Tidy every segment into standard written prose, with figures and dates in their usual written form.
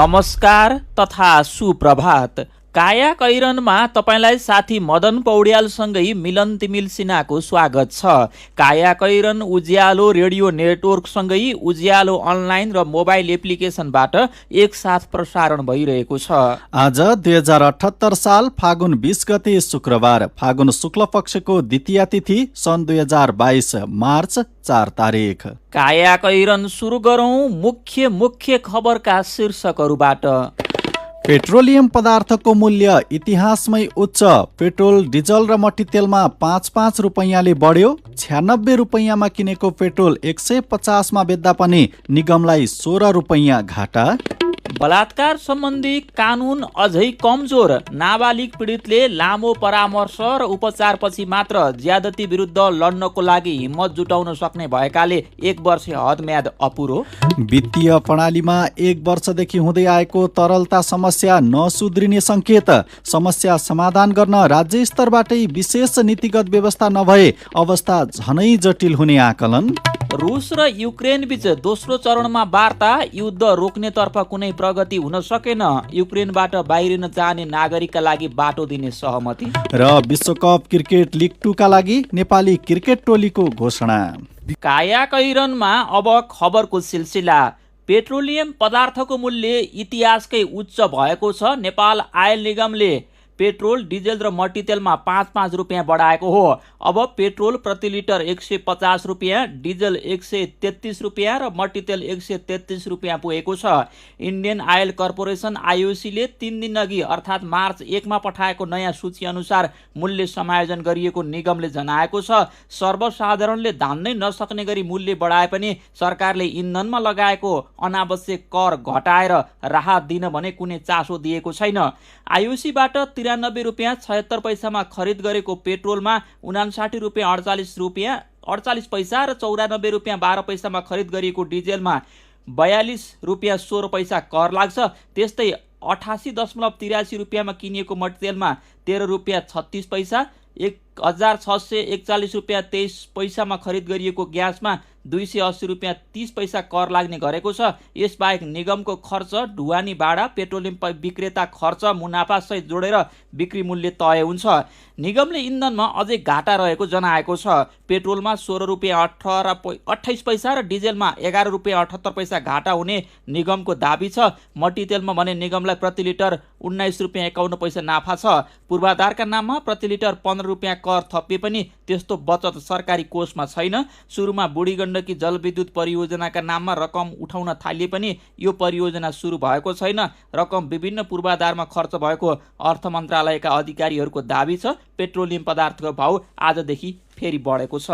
नमस्कार तथा सुप्रभात। काया कैरनमा तपाईलाई साथी मदन पौड्यालसँगै मिलन तिमिल सिन्हाको स्वागत छ। काया कैरन उज्यालो रेडियो नेटवर्कसँगै उज्यालो अनलाइन र मोबाइल एप्लिकेसनबाट एकसाथ प्रसारण भइरहेको छ। आज 2078 साल फागुन 20 गते शुक्रबार, फागुन शुक्ल पक्षको द्वितीया तिथि, सन् 2022 मार्च 4 तारिक। काया कैरन सुरु गरौं मुख्य खबरका शीर्षकहरूबाट। पेट्रोलियम पदार्थको मूल्य इतिहासमै उच्च। पेट्रोल, डिजल र मट्टीतेलमा 5-5 रुपैयाँले बढ्यो। 96 रुपैयाँमा किनेको पेट्रोल 150 मा बेच्दा पनि निगमलाई 16 रुपैयाँ घाटा। बलात्कार सम्बन्धी कानुन अझै कमजोर। नाबालिग पीडितले लामो परामर्श र उपचारपछि मात्र ज्यादती विरुद्ध लड्नको लागि हिम्मत जुटाउन सक्ने भएकाले 1 वर्ष हदम्याद अपुरो। वित्तीय प्रणालीमा 1 वर्षदेखि हुँदै आएको तरलता समस्या नसुध्रिने संकेत। समस्या समाधान गर्न राज्य स्तरबाटै विशेष नीतिगत व्यवस्था नभए अवस्था झनै जटिल हुने आकलन। रुस र युक्रेन बीच दोस्रो चरणमा वार्ता। युद्ध रोक्नेतर्फ कुनै प्रगति हुन सकेन। युक्रेनबाट बाहिरिन चाहने नागरिकका लागि बाटो दिने सहमति। र विश्वकप क्रिकेट लिग 2 का लागि नेपाली क्रिकेट टोलीको घोषणा। काया कैरनमा अब खबरको सिलसिला। पेट्रोलियम पदार्थको मूल्य इतिहासकै उच्च भएको छ। नेपाल आयल निगमले पेट्रोल, डिजेल र मट्टीतेलमा 5-5 रुपियाँ बढाएको हो। अब पेट्रोल प्रति लिटर 150 रुपियाँ, डिजेल 133 रुपियाँ र मट्टीतेल 133 रुपियाँ पुगेको छ। इन्डियन आयल कर्पोरेसन आइओसीले 3 दिन अघि अर्थात् मार्च 1 मा पठाएको नयाँ सूची अनुसार मूल्य समायोजन गरिएको निगमले जनाएको छ। सर्वसाधारणले धान्नै नसक्ने गरी मूल्य बढाए पनि सरकारले इन्धनमा लगाएको अनावश्यक कर घटाएर राहत दिन भने कुनै चासो दिएको छैन। आइओसीबाट 93 रुपियाँ 76 पैसामा खरिद गरेको पेट्रोलमा 59 रुपियाँ 48 पैसा र 94 रुपियाँ 12 पैसामा खरिद गरिएको डिजेलमा 42 रुपियाँ 16 पैसा कर लाग्छ। त्यस्तै 88.83 रुपियाँमा किनिएको मट्टीतेलमा 13 रुपियाँ 36 पैसा, 1641 रुपियाँ 23 पैसामा खरिद गरिएको ग्यासमा 280 रुपियाँ 30 पैसा कर लाग्ने गरेको छ। यसबाहेक निगमको खर्च, ढुवानी भाडा, पेट्रोलियम विक्रेता खर्च, मुनाफा सहित जोडेर बिक्री मूल्य तय हुन्छ। निगमले इन्धनमा अझै घाटा रहेको जनाएको छ। पेट्रोलमा 16 रुपियाँ 28 पैसा र डिजेलमा 11 रुपियाँ 78 पैसा घाटा हुने निगमको दाबी छ। मट्टीतेलमा भने निगमलाई प्रति लिटर 19 रुपियाँ 51 पैसा नाफा छ। पूर्वाधारका नाममा प्रति लिटर 15 रुपियाँ कर थपिए पनि त्यस्तो बचत सरकारी कोषमा छैन। सुरुमा बुढी गण्डकी जलविद्युत परियोजनाका नाममा रकम उठाउन थालिए पनि यो परियोजना सुरु भएको छैन। रकम विभिन्न पूर्वाधारमा खर्च भएको अर्थ मन्त्रालयका अधिकारीहरूको दाबी छ। पेट्रोलियम पदार्थको भाउ आजदेखि फेरि बढेको छ।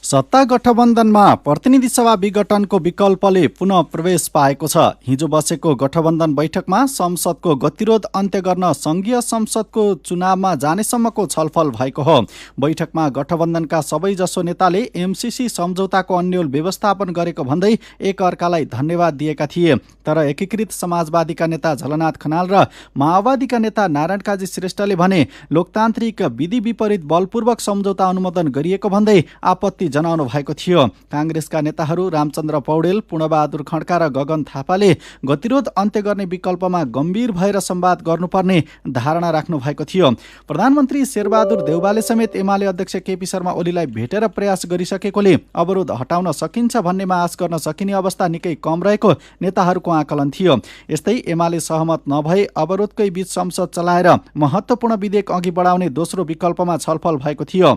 सत्ता गठबन्धनमा प्रतिनिधि सभा विघटनको विकल्पले पुनः प्रवेश पाएको छ। हिजो बसेको गठबन्धन बैठकमा संसदको गतिरोध अन्त्य गर्न संघीय संसदको चुनावमा जानेसम्मको छलफल भएको हो। बैठकमा गठबन्धनका सबैजसो नेताले एमसीसी सम्झौताको अन्यल व्यवस्थापन गरेको भन्दै एक अर्कालाई धन्यवाद दिएका थिए। तर एकीकृत समाजवादीका नेता झलनाथ खनाल र माओवादीका नेता नारायण काजी श्रेष्ठले भने लोकतान्त्रिक विधि विपरीत बलपूर्वक सम्झौता अनुमोदन गरिएको भन्दै आपत्ति जनाउनु भएको थियो। कांग्रेसका नेताहरू रामचन्द्र पौडेल, पूर्णबहादुर खड्का र गगन थापाले गतिरोध अन्त्य गर्ने विकल्पमा गम्भीर भएर संवाद गर्नुपर्ने धारणा राख्नु भएको थियो। प्रधानमन्त्री शेरबहादुर देउवाले समेत एमाले अध्यक्ष केपी शर्मा ओलीलाई भेटेर प्रयास गरिसकेकोले अवरोध हटाउन सकिन्छ भन्नेमा आश गर्न सकिने अवस्था निकै कम रहेको नेताहरूको आकलन थियो। यस्तै एमाले सहमत नभए अवरोधकै बीच संसद चलाएर महत्त्वपूर्ण विधेयक अघि बढाउने दोस्रो विकल्पमा छलफल भएको थियो।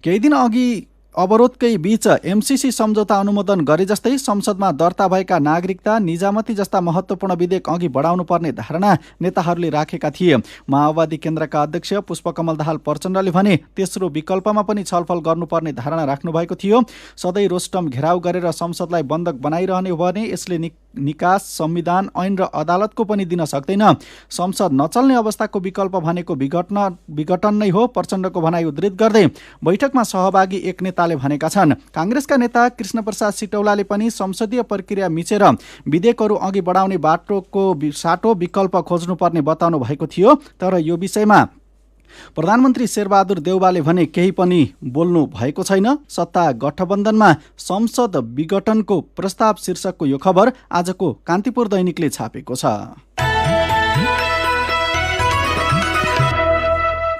केही दिन अघि अवरोधकै बीच एमसीसी सम्झौता अनुमोदन गरे जस्तै संसदमा दर्ता भएका नागरिकता, निजामती जस्ता महत्त्वपूर्ण विधेयक अघि बढाउनु पर्ने धारणा नेताहरूले राखेका थिए। माओवादी केन्द्रका अध्यक्ष पुष्पकमल दाहाल प्रचण्डले भने तेस्रो विकल्पमा पनि छलफल गर्नुपर्ने धारणा राख्नु भएको थियो। सधैँ रोस्टम घेराउ गरेर संसदलाई बन्धक बनाइरहने हो भने यसले निकास, संविधान, ऐन र अदालतको पनि दिन सक्दैन। संसद नचल्ने अवस्थाको विकल्प भनेको विघटन नै हो, प्रचण्डको भनाइ उद्धृत गर्दै बैठकमा सहभागी एक नेताले भनेका छन्। कांग्रेसका नेता कृष्णप्रसाद सिटौलाले पनि संसदीय प्रक्रिया मिचेर विधेयकहरू अघि बढाउने बाटोको साटो विकल्प खोज्नुपर्ने बताउनु भएको थियो। तर यो विषयमा प्रधानमन्त्री शेरबहादुर देउवाले भने केही पनि बोल्नु भएको छैन। सत्ता गठबन्धनमा संसद विघटनको प्रस्ताव शीर्षकको यो खबर आजको कान्तिपुर दैनिकले छापेको छ।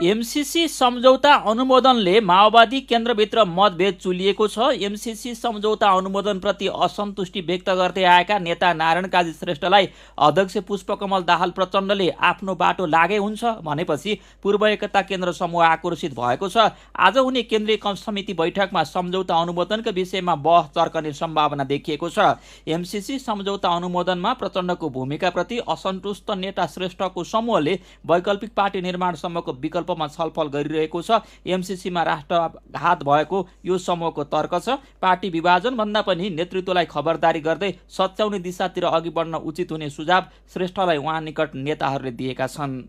एमसीसी सम्झौता अनुमोदनले माओवादी केन्द्रभित्र मतभेद चुलिएको छ। एमसीसी सम्झौता अनुमोदनप्रति असन्तुष्टि व्यक्त गर्दै आएका नेता नारायण काजी श्रेष्ठलाई अध्यक्ष पुष्पकमल दाहाल प्रचण्डले आफ्नो बाटो लागे हुन्छ भनेपछि पूर्व एकता केन्द्र समूह आक्रोशित भएको छ। आज हुने केन्द्रीय समिति बैठकमा सम्झौता अनुमोदनका विषयमा बहस चर्कने सम्भावना देखिएको छ। एमसीसी सम्झौता अनुमोदनमा प्रचण्डको भूमिकाप्रति असन्तुष्ट नेता श्रेष्ठको समूहले वैकल्पिक पार्टी निर्माणसम्मको विकल्प छलफल गरिरहेको छ। एमसीसीमा राष्ट्रघात भएको यो समूहको तर्क छ। पार्टी विभाजन भन्दा पनि नेतृत्वलाई खबरदारी गर्दै सच्याउने दिशातिर अघि बढ्न उचित हुने सुझाव श्रेष्ठलाई उहाँ निकट नेताहरूले दिएका छन्।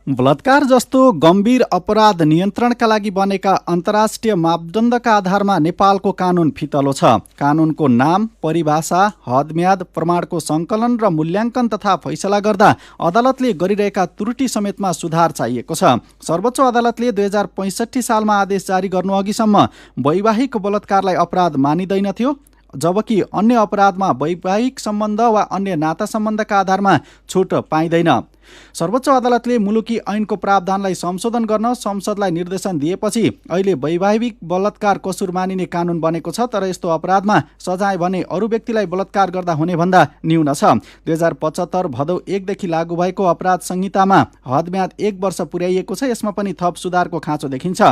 बलात्कार जस्तो गम्भीर अपराध नियन्त्रणका लागि बनेका अन्तर्राष्ट्रिय मापदण्डका आधारमा नेपालको कानुन फितलो छ। कानुनको नाम, परिभाषा, हदम्याद, प्रमाणको सङ्कलन र मूल्याङ्कन तथा फैसला गर्दा अदालतले गरिरहेका त्रुटि समेतमा सुधार चाहिएको छ। सर्वोच्च अदालतले 2065 सालमा आदेश जारी गर्नु अघिसम्म वैवाहिक बलात्कारलाई अपराध मानिँदैनथ्यो, जबकि अन्य अपराधमा वैवाहिक सम्बन्ध वा अन्य नाता सम्बन्धका आधारमा छुट पाइँदैन। सर्वोच्च अदालतले मुलुकी ऐनको प्रावधानलाई संशोधन गर्न संसदलाई निर्देशन दिएपछि अहिले वैवाहिक बलात्कार कसुर मानिने कानुन बनेको छ। तर यस्तो अपराधमा सजाय भने अरू व्यक्तिलाई बलात्कार गर्दा हुने भन्दा न्यून छ। 2075 भदौ 1 देखि लागू भएको अपराध संहितामा हदम्याद 1 वर्ष पुर्याइएको छ। यसमा पनि थप सुधारको खाँचो देखिन्छ।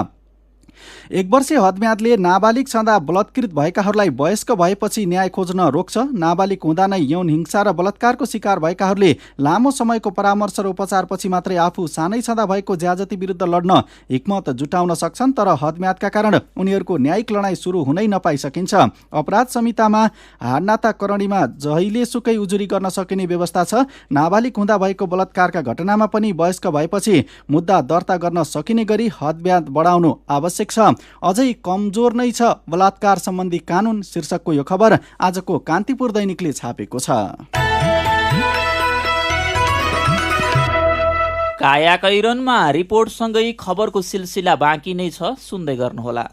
1 वर्षे हदम्यादले नाबालिग छँदा बलात्कृत भएकाहरूलाई वयस्क भएपछि न्याय खोज्न रोक्छ। नाबालिग हुँदा नै यौन हिंसा र बलात्कारको शिकार भएकाहरूले लामो समयको परामर्श र उपचारपछि मात्रै आफू सानै छँदा भएको ज्याजती विरुद्ध लड्न हिक्मत जुटाउन सक्छन्। तर हदम्यादका कारण उनीहरूको न्यायिक लडाईँ सुरु हुनै नपाइसकिन्छ। अपराध संहितामा हाडनाता करणीमा जहिलेसुकै उजुरी गर्न सकिने व्यवस्था छ। नाबालिग हुँदा भएको बलात्कारका घटनामा पनि वयस्क भएपछि मुद्दा दर्ता गर्न सकिने गरी हदम्याद बढाउनु आवश्यक छ। अझै कमजोर नै छ बलात्कार सम्बन्धी कानुन शीर्षकको यो खबर आजको कान्तिपुर दैनिकले छापेको छ। कायाकैरनमा रिपोर्टसँगै खबरको सिलसिला बाँकी नै छ, सुन्दै गर्नुहोला।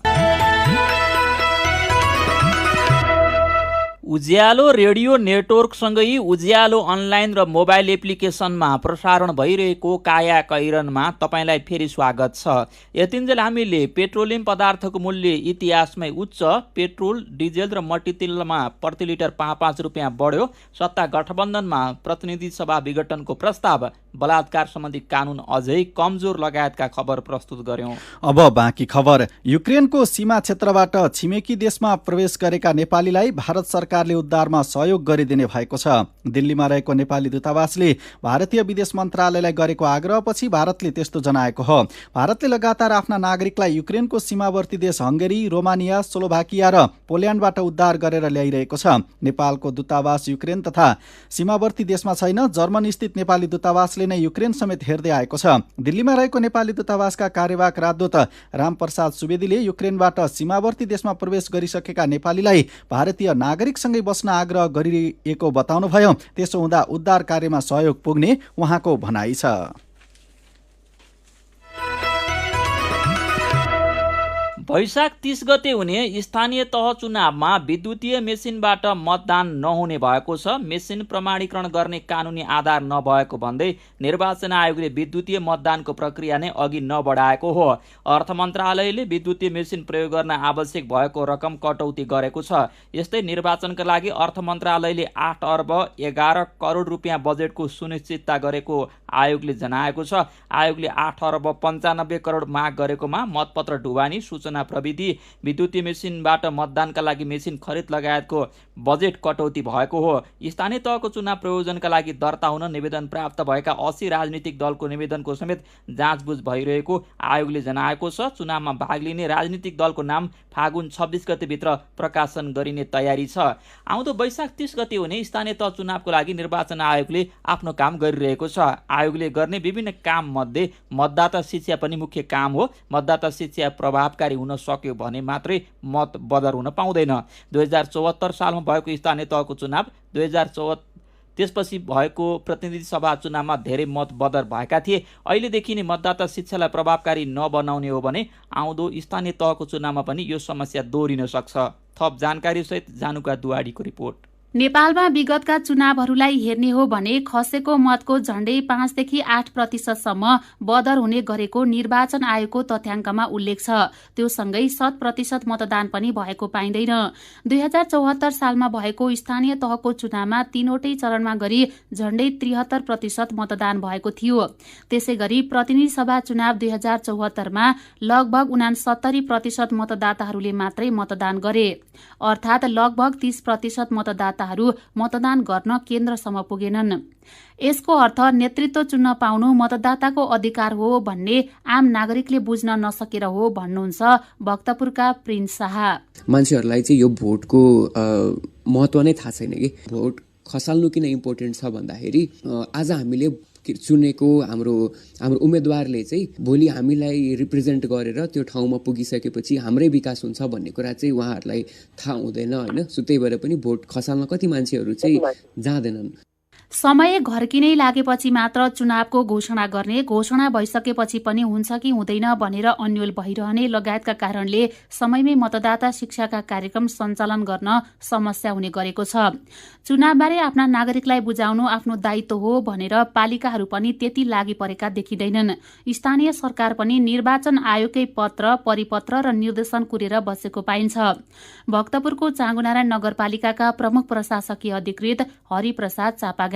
उज्यालो रेडियो नेटवर्कसँगै उज्यालो अनलाइन र मोबाइल एप्लिकेसनमा प्रसारण भइरहेको कायाकैरनमा तपाईँलाई फेरि स्वागत छ। यतिन्जेल हामीले पेट्रोलियम पदार्थको मूल्य इतिहासमै उच्च, पेट्रोल, डिजेल र मट्टीतेलमा प्रति लिटर 5 रुपियाँ बढ्यो, सत्ता गठबन्धनमा प्रतिनिधि सभा विघटनको प्रस्ताव, बलात्कार सम्बन्धी कानुन अझै कमजोर लगायतका खबर प्रस्तुत गर्यौं। अब बाँकी खबर। युक्रेनको सीमा क्षेत्रबाट छिमेकी देशमा प्रवेश गरेका नेपालीलाई भारत सरकारले उद्धारमा सहयोग गरिदिने भएको छ। दिल्लीमा रहेको नेपाली दूतावासले भारतीय विदेश मन्त्रालयलाई गरेको आग्रहपछि भारतले त्यस्तो जनाएको हो। भारतले लगातार आफ्ना नागरिकलाई युक्रेनको सीमावर्ती देश हंगेरी, रोमानिया, स्लोभाकिया र पोल्यान्डबाट उद्धार गरेर ल्याइरहेको छ। नेपालको दूतावास युक्रेन तथा सीमावर्ती देशमा छैन। जर्मन स्थित नेपाली दूतावासले नै युक्रेन समेत हेर्दै आएको छ। दिल्लीमा रहेको नेपाली दूतावासका कार्यवाहक राजदूत रामप्रसाद सुवेदीले युक्रेनबाट सीमावर्ती देशमा प्रवेश गरिसकेका नेपालीलाई भारतीय नागरिकसँगै बस्न आग्रह गरिएको बताउनुभयो। त्यसो हुँदा उद्धार कार्यमा सहयोग पुग्ने उहाँको भनाइ छ। वैशाख 30 गते हुने स्थानीय तह चुनावमा विद्युतीय मेसिनबाट मतदान नहुने भएको छ। मेसिन प्रमाणीकरण गर्ने कानुनी आधार नभएको भन्दै निर्वाचन आयोगले विद्युतीय मतदानको प्रक्रिया नै अघि नबढाएको हो। अर्थ मन्त्रालयले विद्युतीय मेसिन प्रयोग गर्न आवश्यक भएको रकम कटौती गरेको छ। यस्तै निर्वाचनका लागि अर्थ मन्त्रालयले 8 अर्ब 11 करोड रुपियाँ बजेटको सुनिश्चितता गरेको आयोगले जनाएको छ। आयोगले 8 अर्ब 95 करोड माग गरेकोमा मतपत्र ढुवानी, सूचना प्रविधि, विद्युतीय मेसिनबाट मतदानका लागि मेसिन खरिद लगायतको बजेट कटौती भएको हो। स्थानीय तहको चुनाव प्रयोजनका लागि दर्ता हुन निवेदन प्राप्त भएका 80 राजनीतिक दलको निवेदनको समेत जाँचबुझ भइरहेको आयोगले जनाएको छ। चुनावमा भाग लिने राजनीतिक दलको नाम फागुन 26 गतेभित्र प्रकाशन गरिने तयारी छ। आउँदो वैशाख 30 गते हुने स्थानीय तह चुनावको लागि निर्वाचन आयोगले आफ्नो काम गरिरहेको छ। आयोगले गर्ने विभिन्न काम मध्ये मतदाता शिक्षा पनि मुख्य काम हो। मतदाता शिक्षा प्रभावकारी हुन सक्यो भने मात्रै मत बदर हुन पाउँदैन। 2074 सालमा भएको स्थानीय तहको चुनाव त्यसपछि भएको प्रतिनिधि सभा चुनावमा धेरै मत बदर भएका थिए। अहिलेदेखि नै मतदाता शिक्षालाई प्रभावकारी नबनाउने हो भने आउँदो स्थानीय तहको चुनावमा पनि यो समस्या दोहोरिन सक्छ। थप जानकारीसहित जानुका दुवाडीको रिपोर्ट। नेपालमा विगतका चुनावहरूलाई हेर्ने हो भने खसेको मतको झण्डै 5 देखि 8% बदर हुने गरेको निर्वाचन आयोगको तथ्याङ्कमा उल्लेख छ। त्यो सँगै 100% मतदान पनि भएको पाइँदैन। 2074 सालमा भएको स्थानीय तहको चुनावमा 3वटै चरणमा गरी झण्डै 73% मतदान भएको थियो। त्यसै गरी प्रतिनिधि सभा चुनाव 2074 मा लगभग 69% मतदाताहरूले मात्रै मतदान गरे, अर्थात् लगभग 30% मतदाताहरू मतदान गर्न केन्द्रसम्म पुगेनन्। यसको अर्थ नेतृत्व चुन्न पाउनु मतदाताको अधिकार हो भन्ने आम नागरिकले बुझ्न नसकेर हो भन्नुहुन्छ भक्तपुरका प्रिन्स शाह। मान्छेहरूलाई चाहिँ यो भोटको महत्त्व नै थाहा छैन कि भोट खसाल्नु किन इम्पोर्टेन्ट छ भन्दाखेरि आज हामीले चुनेको हाम्रो उम्मेदवारले चाहिँ भोलि हामीलाई रिप्रेजेन्ट गरेर त्यो ठाउँमा पुगिसकेपछि हाम्रै विकास हुन्छ भन्ने कुरा चाहिँ उहाँहरूलाई थाहा हुँदैन होइन। सो त्यही भएर पनि भोट खसाल्न कति मान्छेहरू चाहिँ जाँदैनन्। समय घर्किनै लागेपछि मात्र चुनावको घोषणा गर्ने, घोषणा भइसकेपछि पनि हुन्छ कि हुँदैन भनेर अन्यल भइरहने लगायतका कारणले समयमै मतदाता शिक्षाका कार्यक्रम सञ्चालन गर्न समस्या हुने गरेको छ। चुनावबारे आफ्ना नागरिकलाई बुझाउनु आफ्नो दायित्व हो भनेर पालिकाहरू पनि त्यति लागि परेका देखिँदैनन्। स्थानीय सरकार पनि निर्वाचन आयोगकै पत्र, परिपत्र र निर्देशन कुरेर बसेको पाइन्छ। भक्तपुरको चाँगुनारायण नगरपालिकाका प्रमुख प्रशासकीय अधिकृत हरिप्रसाद चापागाई।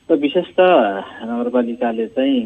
विशेषतः नगरपालिकाले चाहिँ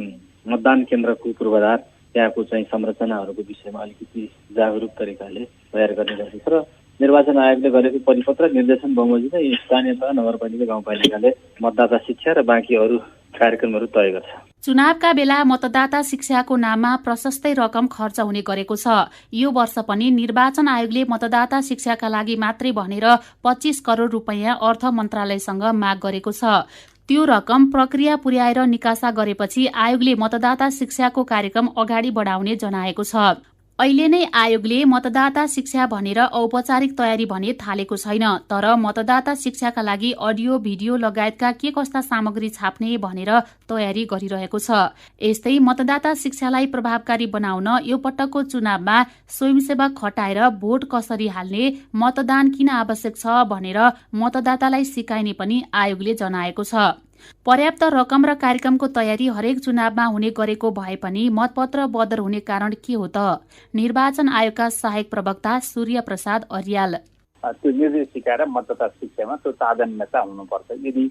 मतदान केन्द्रको पूर्वाधार, त्यहाँको चाहिँ संरचनाहरूको विषयमा अलिकति जागरुक तरिकाले तयार गर्ने गरेको छ र निर्वाचन आयोगले गरेको परिपत्र निर्देशन बमोजिम स्थानीय तह नगरपालिका गाउँपालिकाले मतदाता शिक्षा र बाँकी अरू कार्यक्रमहरू तय गर्छ। चुनावका बेला मतदाता शिक्षाको नाममा प्रशस्तै रकम खर्च हुने गरेको छ। यो वर्ष पनि निर्वाचन आयोगले मतदाता शिक्षाका लागि मात्रै भनेर 25 करोड रुपैयाँ अर्थ मन्त्रालयसँग माग गरेको छ। त्यो रकम प्रक्रिया पुर्याएर निकासा गरेपछि आयोगले मतदाता शिक्षाको कार्यक्रम अगाडि बढाउने जनाएको छ। अहिले नै आयोगले मतदाता शिक्षा भनेर औपचारिक तयारी भने थालेको छैन, तर मतदाता शिक्षाका लागि अडियो, भिडियो लगायतका के कस्ता सामग्री छाप्ने भनेर तयारी गरिरहेको छ। यस्तै मतदाता शिक्षालाई प्रभावकारी बनाउन यो पटकको चुनावमा स्वयंसेवक खटाएर भोट कसरी हाल्ने, मतदान किन आवश्यक छ भनेर मतदातालाई सिकाइने पनि आयोगले जनाएको छ। पर्याप्त रकम र कार्यक्रमको तयारी हरेक चुनावमा हुने गरेको भए पनि मतपत्र बदर हुने कारण के हो त? निर्वाचन आयोगका सहायक प्रवक्ता सूर्य प्रसाद अर्याल। त्यो निर्देशिका र मतदाता शिक्षामा त्यो तादात्म्यता हुनुपर्छ। यदि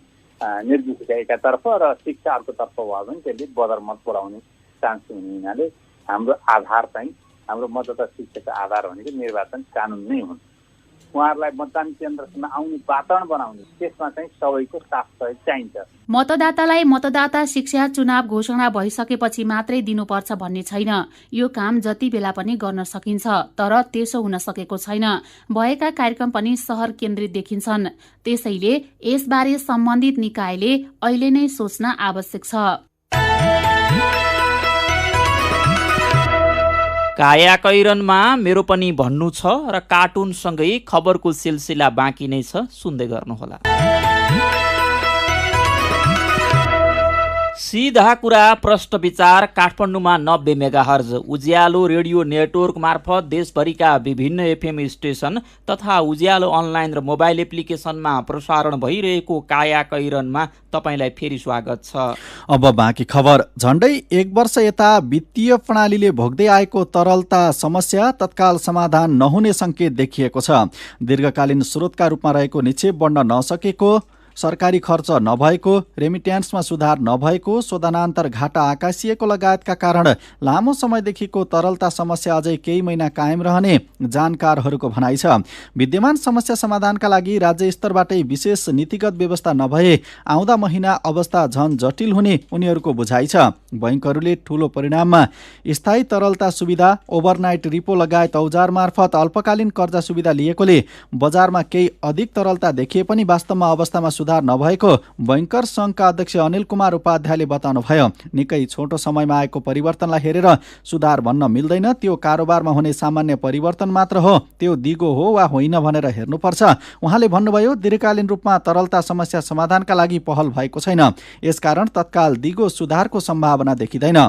निर्देशिका एकातर्फ र शिक्षा अर्कोतर्फ भयो भने त्यसले बदर मत बढाउने चान्स हुने हुनाले हाम्रो आधार चाहिँ हाम्रो मतदाता शिक्षाको आधार भनेको निर्वाचन कानुन नै हुन्। उहाँहरूलाई मतदान केन्द्रसम्म आउने वातावरण बनाउने, त्यसमा चाहिँ सबैको साथ सहयोग चाहिन्छ। मतदातालाई मतदाता शिक्षा चुनाव घोषणा भइसकेपछि मात्रै दिनुपर्छ भन्ने छैन। यो काम जति बेला पनि गर्न सकिन्छ, तर त्यसो हुन सकेको छैन। भएका कार्यक्रम पनि शहर केन्द्रित देखिन्छन्। त्यसैले यसबारे सम्बन्धित निकायले अहिले नै सोच्न आवश्यक छ। कायाकैरनमा मेरो पनि भन्नु छ र कार्टुनसँगै खबरको सिलसिला बाँकी नै छ, सुन्दै गर्नुहोला। सीधा कुरा प्रश्न विचार काठमाडौँमा 90 मेगाहर्ज उज्यालो रेडियो नेटवर्क मार्फत देशभरिका विभिन्न एफएम स्टेशन तथा उज्यालो अनलाइन र मोबाइल एप्लिकेसनमा प्रसारण भइरहेको कायाकैरनमा तपाईलाई फेरि स्वागत छ। अब बाँकी खबर। झण्डै 1 वर्ष यता वित्तीय प्रणालीले भोग्दै आएको तरलता समस्या तत्काल समाधान नहुने संकेत देखिएको छ। दीर्घकालीन स्रोतका रूपमा रहेको निक्षेप बढ्न नसकेको, सरकारी खर्च नभएको, रेमिट्यान्समा सुधार नभएको, शोधनान्तर घाटा आकाशिएको लगायतका कारण लामो समयदेखिको तरलता समस्या अझै केही महिना कायम रहने जानकारहरूको भनाइ छ। विद्यमान समस्या समाधानका लागि राज्य स्तरबाटै विशेष नीतिगत व्यवस्था नभए आउँदा महिना अवस्था झन जटिल हुने उनीहरूको बुझाइ छ। बैंकहरूले ठूलो परिणाममा स्थायी तरलता सुविधा, ओभरनाइट रिपो लगायत औजार मार्फत अल्पकालीन कर्जा सुविधा लिएकोले बजारमा केही अधिक तरलता देखिए पनि वास्तवमा अवस्थामा सुधार नभएको बैंकर संघका अध्यक्ष अनिल कुमार उपाध्यायले बताउनुभयो। निकै छोटो समयमा आएको परिवर्तनलाई हेरेर सुधार भन्न मिल्दैन। त्यो कारोबारमा हुने सामान्य परिवर्तन मात्र हो, त्यो दिगो हो वा होइन भनेर हेर्नुपर्छ। उहाँले भन्नुभयो, दीर्घकालीन रूपमा तरलता समस्या समाधानका लागि पहल भएको छैन, यसकारण तत्काल दिगो सुधारको सम्भावना देखिँदैन।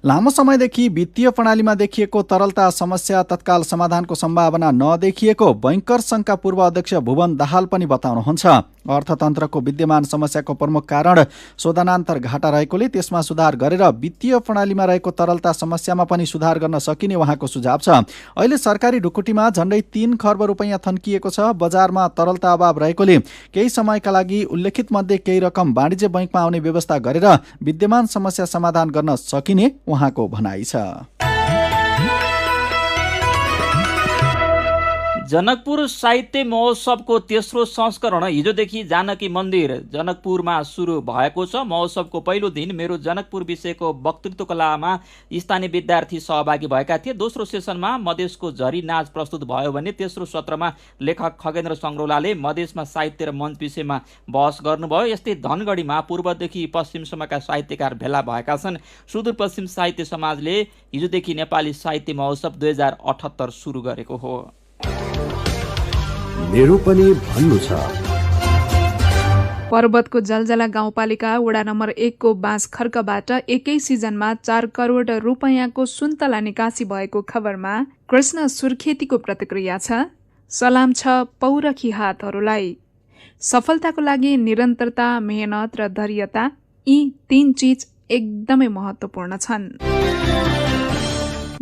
लामो समयदेखि वित्तीय प्रणालीमा देखिएको तरलता समस्या तत्काल समाधानको सम्भावना नदेखिएको बैंकर संघका पूर्व अध्यक्ष भुवन दाहाल पनि बताउनुहुन्छ। अर्थतन्त्रको विद्यमान समस्याको प्रमुख कारण शोधनान्तर घाटा रहेकोले त्यसमा सुधार गरेर वित्तीय प्रणालीमा रहेको तरलता समस्यामा पनि सुधार गर्न सकिने उहाँको सुझाव छ। अहिले सरकारी ढुकुटीमा झण्डै 3 खर्ब रुपैयाँ थन्किएको छ। बजारमा तरलता अभाव रहेकोले केही समयका लागि उल्लेखित मध्ये केही रकम वाणिज्य बैंकमा आउने व्यवस्था गरेर विद्यमान समस्या समाधान गर्न सकिने उहाँको भनाइ छ। जनकपुर साहित्य महोत्सवको तेस्रो संस्करण हिजोदेखि जानकी मन्दिर जनकपुरमा सुरु भएको छ। महोत्सवको पहिलो दिन मेरो जनकपुर विषयको वक्तृत्व कलामा स्थानीय विद्यार्थी सहभागी भएका थिए। दोस्रो सेसनमा मधेसको झरी नाच प्रस्तुत भयो भने तेस्रो सत्रमा लेखक खगेन्द्र सङ्ग्रौलाले मधेसमा साहित्य र मञ्च विषयमा बहस गर्नुभयो। यस्तै धनगढीमा पूर्वदेखि पश्चिमसम्मका साहित्यकार भेला भएका छन्। सुदूरपश्चिम साहित्य समाजले हिजोदेखि नेपाली साहित्य महोत्सव 2078 सुरु गरेको हो। मेरो पनि भन्नु छ। पर्वतको जलजला गाउँपालिका वडा नम्बर 1 को बाँसखर्कबाट एकै सिजनमा 4 करोड रुपैयाँको सुन्तला निकासी भएको खबरमा कृष्ण सुर्खेतीको प्रतिक्रिया छ। सलाम छ पौरखी हातहरूलाई। सफलताको लागि निरन्तरता, मेहनत र धैर्यता, यी 3 चीज एकदमै महत्त्वपूर्ण छन्।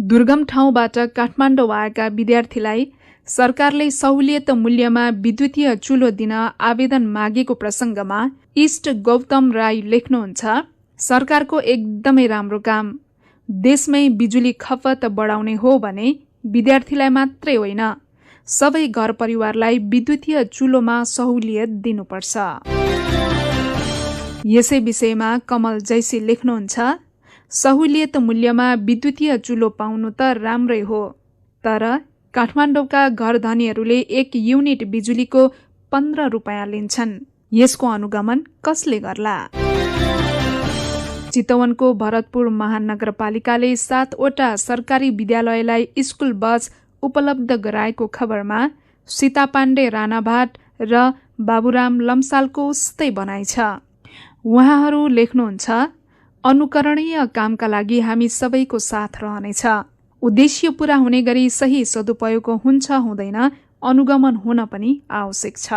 दुर्गम ठाउँबाट काठमाडौँ आएका विद्यार्थीलाई सरकारले सहुलियत मूल्यमा विद्युतीय चुलो दिन आवेदन मागेको प्रसङ्गमा इष्ट गौतम राई लेख्नुहुन्छ, सरकारको एकदमै राम्रो काम। देशमै बिजुली खपत बढाउने हो भने विद्यार्थीलाई मात्रै होइन, सबै घर परिवारलाई विद्युतीय चुलोमा सहुलियत दिनुपर्छ। यसै विषयमा कमल जैसी लेख्नुहुन्छ, सहुलियत मूल्यमा विद्युतीय चुलो पाउनु त राम्रै हो, तर काठमाडौँका घर धनीहरूले 1 युनिट बिजुलीको 15 रुपैयाँ लिन्छन्। यसको अनुगमन कसले गर्ला? चितवनको भरतपुर महानगरपालिकाले 7वटा सरकारी विद्यालयलाई स्कुल बस उपलब्ध गराएको खबरमा सीता पाण्डे राणाभाट र बाबुराम लम्सालको उस्तै भनाइ छ। उहाँहरू लेख्नुहुन्छ, अनुकरणीय कामका लागि हामी सबैको साथ रहनेछ। उद्देश्य पूरा हुने गरी सही सदुपयोग हुन्छ हुँदैन अनुगमन हुन पनि आवश्यक छ।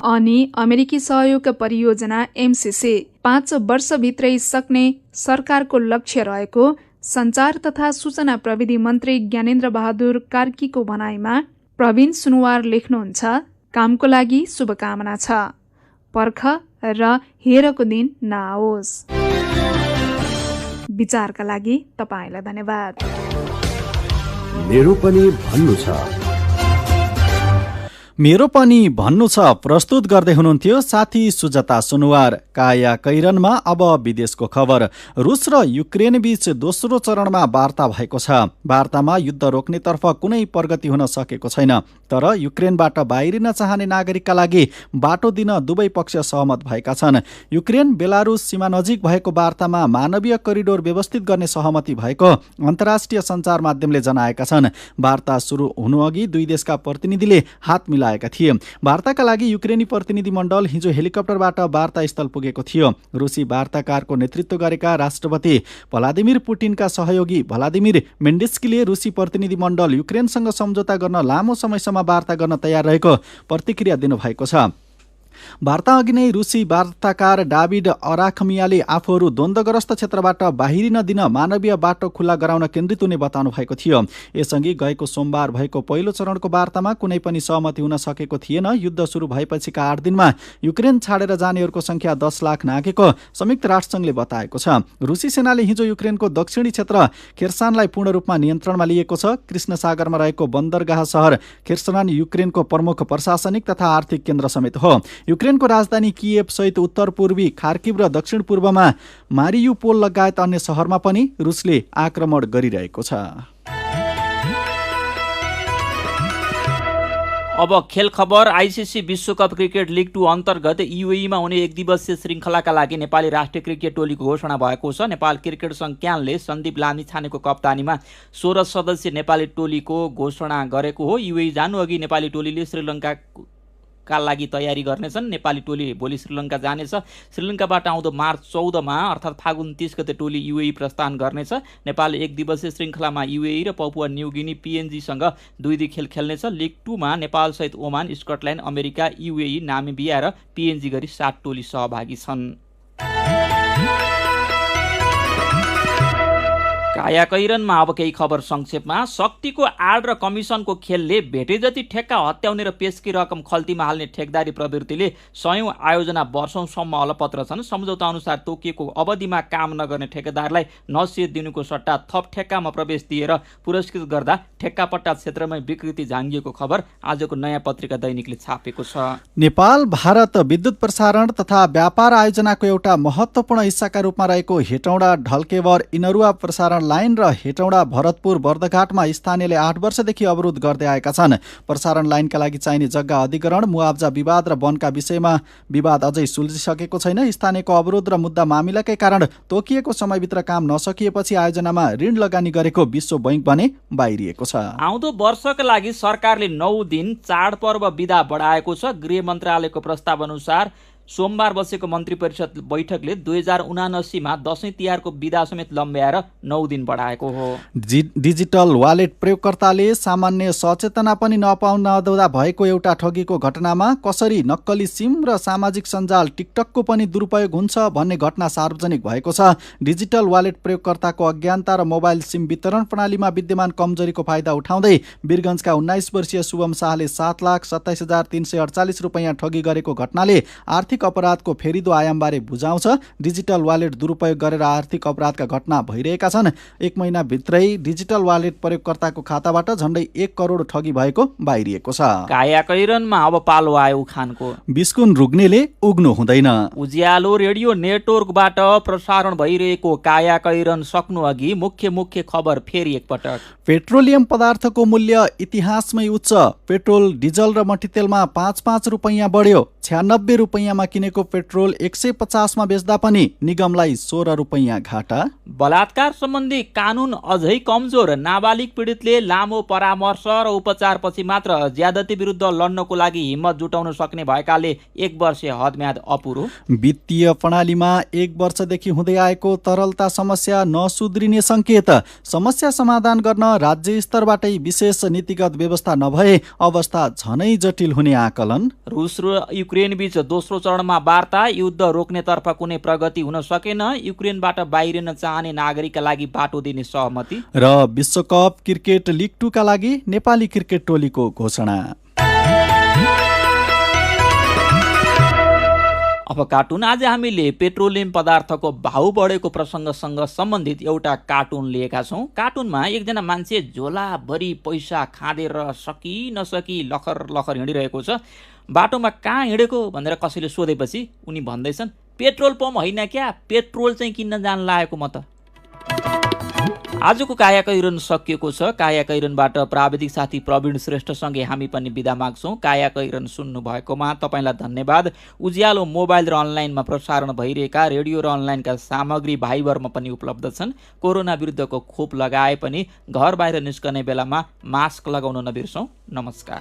अनि अमेरिकी सहयोग परियोजना MCC 5 वर्षभित्रै सक्ने सरकारको लक्ष्य रहेको सञ्चार तथा सूचना प्रविधि मन्त्री ज्ञानेन्द्र बहादुर कार्कीको भनाइमा प्रवीण सुनुवार लेख्नुहुन्छ, कामको लागि शुभकामना छ, पर्ख र हेरको दिन नआओस्। विचारका लागि तपाईलाई धन्यवाद। मेरो पनि भन्नु छ। मेरो पनि भन्नु छ प्रस्तुत गर्दै हुनुहुन्थ्यो साथी सुजता सुनुवार। काया कैरनमा अब विदेशको खबर। रुस र युक्रेन बीच दोस्रो चरणमा वार्ता भएको छ। वार्तामा युद्ध रोक्नेतर्फ कुनै प्रगति हुन सकेको छैन, तर युक्रेनबाट बाहिरिन चाहने नागरिकका लागि बाटो दिन दुवै पक्ष सहमत भएका छन्। युक्रेन बेलारुस सीमा नजिक भएको वार्तामा मानवीय करिडोर व्यवस्थित गर्ने सहमति भएको अन्तर्राष्ट्रिय सञ्चार माध्यमले जनाएका छन्। वार्ता सुरु हुनुअघि दुई देशका प्रतिनिधिले हात मिलाएका थिए। वार्ताका लागि युक्रेनी प्रतिनिधि मण्डल हिजो हेलिकप्टरबाट वार्ता स्थल पुगेको थियो। रुसी वार्ताकारको नेतृत्व गरेका राष्ट्रपति भ्लादिमिर पुटिनका सहयोगी भ्लादिमिर मेन्डेस्कीले रुसी प्रतिनिधि मण्डल युक्रेनसँग सम्झौता गर्न लामो समयसम्म वार्ता गर्न तयार रहेको प्रतिक्रिया दिनुभएको छ। वार्ता अघि नै रुसी वार्ताकार डाभिड अराखमियाले आफूहरू द्वन्द्वग्रस्त क्षेत्रबाट बाहिरिन दिन मानवीय बाटो खुल्ला गराउन केन्द्रित हुने बताउनु भएको थियो। यसअघि गएको सोमबार भएको पहिलो चरणको वार्तामा कुनै पनि सहमति हुन सकेको थिएन। युद्ध सुरु भएपछिका 8 दिनमा युक्रेन छाडेर जानेहरूको संख्या 10 लाख नाघेको संयुक्त राष्ट्रसङ्घले बताएको छ। रुसी सेनाले हिजो युक्रेनको दक्षिणी क्षेत्र खेर्सानलाई पूर्ण रूपमा नियन्त्रणमा लिएको छ। कृष्ण सागरमा रहेको बन्दरगाह सहर खेर्सन युक्रेनको प्रमुख प्रशासनिक तथा आर्थिक केन्द्र समेत हो। युक्रेनको राजधानी किएभ सहित उत्तर पूर्वी खार्किभ र दक्षिण पूर्वमा मारियुपोल लगायत अन्य सहरमा पनि रुसले आक्रमण गरिरहेको छ। अब खेल खबर। आइसिसी विश्वकप क्रिकेट लिग 2 अन्तर्गत युएईमा हुने एक दिवसीय श्रृङ्खलाका लागि नेपाली राष्ट्रिय क्रिकेट टोलीको घोषणा भएको छ। नेपाल क्रिकेट सङ्घ क्यानले सन्दीप लामिछानेको कप्तानीमा 16 सदस्यीय नेपाली टोलीको घोषणा गरेको हो। युएई जानु अघि नेपाली टोलीले श्रीलङ्काका लागि तयारी गर्नेछन्। नेपाली टोली भोलि श्रीलङ्का जानेछ। श्रीलङ्काबाट आउँदो मार्च 14 मा अर्थात् फागुन 30 गते टोली युएई प्रस्थान गर्नेछ। नेपाल एक दिवसीय श्रृङ्खलामा युएई र पपुवा न्युगिनी पिएनजीसँग 2 खेल खेल्नेछ। लिग 2 मा नेपालसहित Oman, Scotland, America, UAE, Namibia र पिएनजी गरी 7 टोली सहभागी छन्। कायाकैरनमा अब केही खबर संक्षेपमा। शक्तिको आड र कमिसनको खेलले भेटे जति ठेक्का हत्याउने र पेशकी रकम खल्तीमा हाल्ने ठेकदारी प्रवृत्तिले सयौं आयोजना वर्षौंसम्म अलपत्र छन्। सम्झौता अनुसार तोकिएको अवधिमा काम नगर्ने ठेकेदारलाई नसियत दिनुको सट्टा थप ठेक्कामा प्रवेश दिएर पुरस्कृत गर्दा ठेक्कापट्टा क्षेत्रमै विकृति झाङ्गिएको खबर आजको नयाँ पत्रिका दैनिकले छापेको छ। नेपाल भारत विद्युत प्रसारण तथा व्यापार आयोजनाको एउटा महत्त्वपूर्ण हिस्साका रूपमा रहेको हेटौँडा ढल्केवर इनरुवा प्रसारण लाइन र हेटौँडा भरतपुर बर्दघाटमा स्थानीयले 8 वर्षदेखि अवरोध गर्दै आएका छन्। प्रसारण लाइनका लागि चाहिने जग्गा अधिग्रहण, मुआब्जा विवाद र वनका विषयमा विवाद अझै सुल्झिसकेको छैन। स्थानीयको अवरोध र मुद्दा मामिलाकै कारण तोकिएको समयभित्र काम नसकिएपछि आयोजनामा ऋण लगानी गरेको विश्व बैंक भने बाहिरिएको छ। आउँदो वर्षका लागि सरकारले 9 दिन चाडपर्व बिदा बढाएको छ। गृह मन्त्रालयको प्रस्ताव अनुसार सोमबार बसेको मन्त्री परिषद बैठकले 2079 मा दशैं तिहारको बिदा समेत लम्ब्याएर 9 दिन बढाएको हो। डिजिटल वालेट प्रयोगकर्ताले सामान्य सचेतना पनि नहुँदा भएको एउटा ठगीको घटनामा कसरी नक्कली सिम र सामाजिक सञ्जाल टिकटकको पनि दुरुपयोग हुन्छ भन्ने घटना सार्वजनिक भएको छ। डिजिटल वालेट प्रयोगकर्ताको अज्ञानता र मोबाइल सिम वितरण प्रणालीमा विद्यमान कमजोरीको फाइदा उठाउँदै वीरगञ्जका 19 वर्षीय शुभम शाहले 7,27,348 रुपैयाँ ठगी गरेको घटनाले आर्थिक अपराधको फेरिदो आयामबारे बुझाउँछ। डिजिटल वालेट दुरुपयोग गरेर आर्थिक अपराधका घटना भइरहेका छन्। 1 महिनाभित्रै डिजिटल वालेट प्रयोगकर्ताको खाताबाट झण्डै 1 करोड ठगी भएको बाहिरिएको छ। कायाकैरनमा अब पालो आयो उखानको। बिस्कुन रुग्नेले उग्नु हुँदैन। उज्यालो रेडियो नेटवर्कबाट प्रसारण भइरहेको कायाकैरन सक्नु अघि मुख्य खबर फेरि एकपटक। पेट्रोलियम पदार्थको मूल्य इतिहासमै उच्च। पेट्रोल, डिजल र मट्टीतेलमा 5-5 रुपैयाँ बढ्यो। 96 रुपैयाँमा किनेको पेट्रोल 150 मा बेच्दा पनि निगमलाई 16 रुपैयाँ घाटा। बलात्कार सम्बन्धी कानुन अझै कमजोर। नाबालिग पीडितले लामो परामर्श र उपचारपछि मात्र ज्यादती विरुद्ध लड्नको लागि हिम्मत जुटाउन सक्ने भएकाले 1 वर्षीय हदम्याद अपुरो। वित्तीय प्रणालीमा 1 वर्षदेखि हुँदै आएको तरलता समस्या नसुध्रिने संकेत। समस्या समाधान गर्न राज्य स्तरबाटै विशेष नीतिगत व्यवस्था नभए अवस्था झनै जटिल हुने आकलन। रुस र युक्रेन बीच दोस्रो चरणमा वार्ता। युद्ध रोक्नेतर्फ कुनै प्रगति हुन सकेन। युक्रेनबाट बाहिरिन चाहने नागरिकका लागि बाटो दिने सहमति। र विश्वकप क्रिकेट लिग 2 का लागि नेपाली क्रिकेट टोलीको घोषणा। अब कार्टुन। आज हामीले पेट्रोलियम पदार्थको भाउ बढेको प्रसङ्गसँग सम्बन्धित एउटा कार्टुन लिएका छौँ। कार्टुनमा एकजना मान्छे झोलाभरि पैसा खाँदेर सकी नसकी लखर लखर हिँडिरहेको छ। बाटोमा कहाँ हिँडेको भनेर कसैले सोधेपछि उनी भन्दैछन्, पेट्रोल पम्प होइन क्या, पेट्रोल चाहिँ किन्न जान लागेको म त। आजको कायाकैरन सकिएको छ। कायाकैरनबाट प्राविधिक साथी प्रवीण श्रेष्ठसँगै हामी पनि बिदा माग्छौँ। कायाकैरन सुन्नु भएकोमा तपाईँलाई धन्यवाद। उज्यालो मोबाइल र अनलाइनमा प्रसारण भइरहेका रेडियो र अनलाइनका सामग्री भाइबरमा पनि उपलब्ध छन्। कोरोना विरुद्धको खोप लगाए पनि घर बाहिर निस्कने बेलामा मास्क लगाउन नबिर्सौँ। नमस्कार।